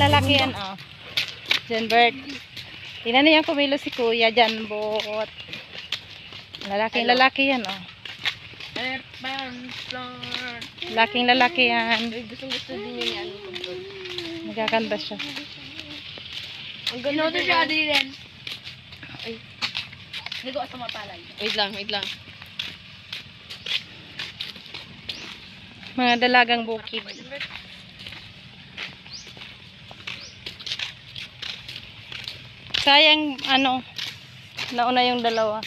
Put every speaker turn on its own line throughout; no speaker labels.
lalaki yan, oh. John Bert. Tingnan niyo yung kumilo si Kuya John Bot. Lalaking lalaki yan, oh. Laking lalaki yan.
Gusto din niya yan.
Nagkakanta siya.
Ang ganda siya din. Ay. Hindi ko asa mapalay. Wait lang.
Mga dalagang bukid. Sayang, nauna yung dalawa.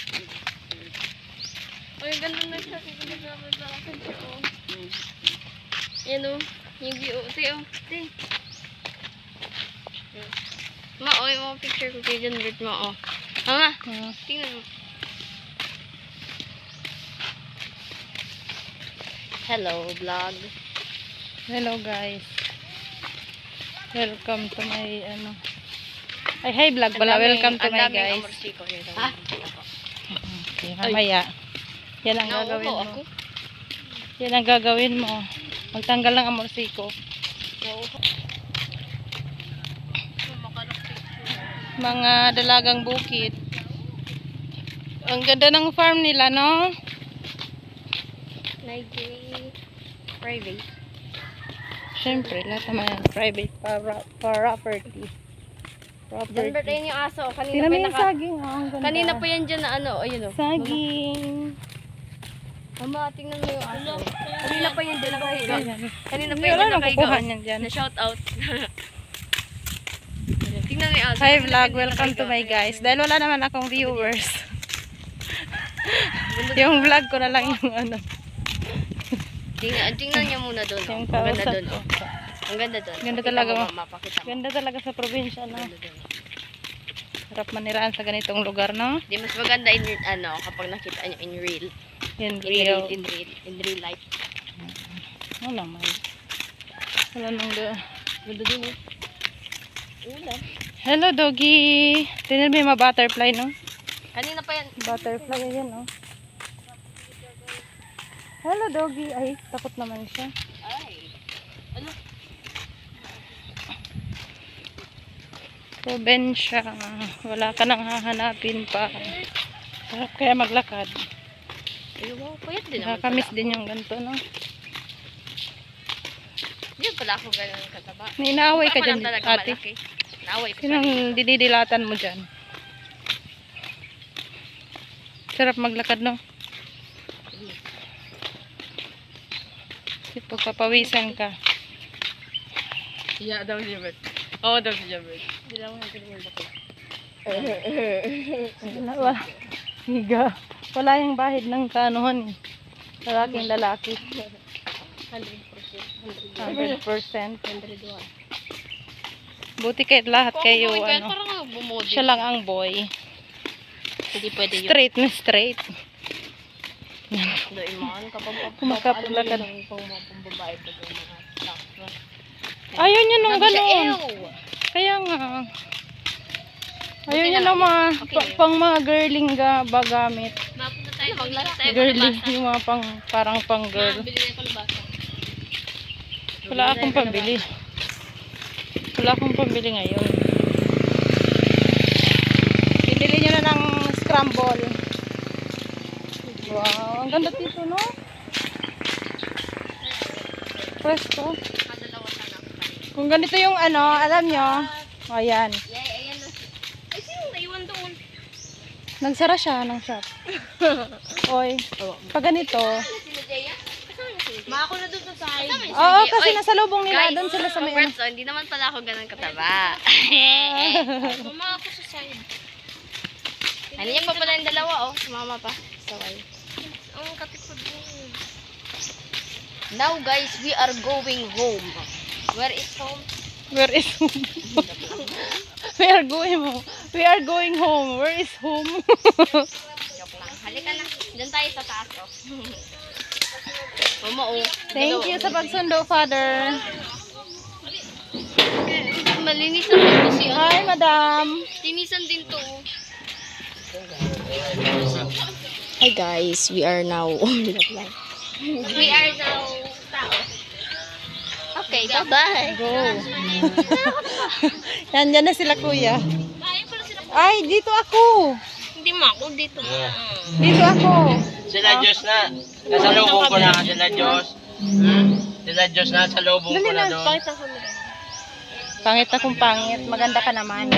Ay, ganda na siya. Yan o. Yung view. Te. Ma, yung mga picture ko kay John Bert mo, oh. Mama, tingnan mo. Hello, vlog.
Hello, guys. Welcome to my, Ay, hi, vlog pala. Welcome to my, guys.
Ha?
Okay, mamaya. Yan ang gagawin mo. Yan ang gagawin mo. Magtanggal ng amorsiko. Mga dalagang bukid. Ang ganda ng farm nila, no?
Nigeria. Private.
Siyempre, lahat naman yan. Private property.
John Bert, ayun yung aso.
Tingnan mo yung saging. Ang ganda.
Kanina pa yan dyan na ayun o.
Saging.
Mama, tingnan mo yung aso. Kanina pa yan dyan nakahiga. Kanina pa
Hindi,
yan
wala
dyan
nang
nakahiga.
kukuha niyan dyan.
Na shout out. Tingnan mo yung aso.
Hi vlog, welcome to my guys. Dahil wala naman akong viewers. Yung vlog ko na lang yung
Tingnan niya muna doon.
Yung
Ang ganda
kausap
doon.
ko.
Ang ganda doon.
Ganda
Pakita
talaga.
mo, mapakita mo.
Ganda talaga sa probinsya, no?
Ganda doon.
Sarap maniraan sa ganitong lugar, no?
Di mas maganda kapag nakita niyo in real.
In real.
In real life.
Wala naman. Wala nang
Ganda doon eh. Ulan.
Hello, doggy. Tingnan mo yung mga butterfly, no?
Kanina pa yan.
Butterfly, yan, no? Hello, doggy. Ay, takot naman siya.
Ay. Ano?
Probinsya. Wala ka nang hahanapin pa. Kaya maglakad.
Ay, wow. Payat din naman
Nakakamiss
pala
din yung ganito, no?
Hindi pala ako ganun kataba.
Inaaway ka
Ako
dyan,
lang talaga
ate.
malaki. Naaway ko
Sinang dididilatan mo dyan? Sarap maglakad, no? Pagpapawisan ka.
Yeah, daw siya, Bert. Oo, daw siya, Bert. Hindi lang ako ganun yung bakit.
Wala. Higa. Wala yung bahid ng kanuhan, eh. Lalaki. 100%. 100%. Buti kahit lahat kayo, siya lang ang boy.
Hindi pwede yun.
Straight na straight.
Doon man, kapag
Kumakapaglakad.
pambabae pa doon mga staff.
Ayaw niya nung gano'n. Kaya nga. Ayaw niya na mga pang mga girling bagamit.
Mapunta tayo, maglaro tayo.
Girly, yung mga parang pang girl.
Bili na palabasa.
Wala akong pambili. Wala akong pambili ngayon. Bibili niyo na ng scramble. Wow, ang ganda dito, no? Presko. Kung ganito yung alam nyo. Ayan.
Ayan na. Ay, sino naiwan doon?
Nagsara siya ng shop. Oy, pag ganito.
Ako na doon sa side.
Oo, kasi nasa lubong nila. Doon sila sa may
Hindi naman pala ako ganun kataba. Mama ako sa side. Ano yan pa pala yung dalawa, oh. Mama pa. Saway. Ang katipod mo. Now guys, we are going home. Where is home?
Where is home? We are going home. We are going home. Where is home?
Joke lang. Halika na. Diyan tayo sa taas, oh. Mama, oh.
Thank you sa pagsundo, Father.
Malinisan din to si
Hi, Madam.
Linisan din to. Hi guys, we are now tao. Okay, bye-bye.
Go. Yan na sila kuya. Ay, dito ako.
Hindi mo ako dito.
Dito ako.
Sila Diyos na. Nasa lubong ko na. Sila Diyos. Sila Diyos na. Sa lubong ko na doon.
Pakita ko mo.
Pangit akong pangit. Maganda ka naman.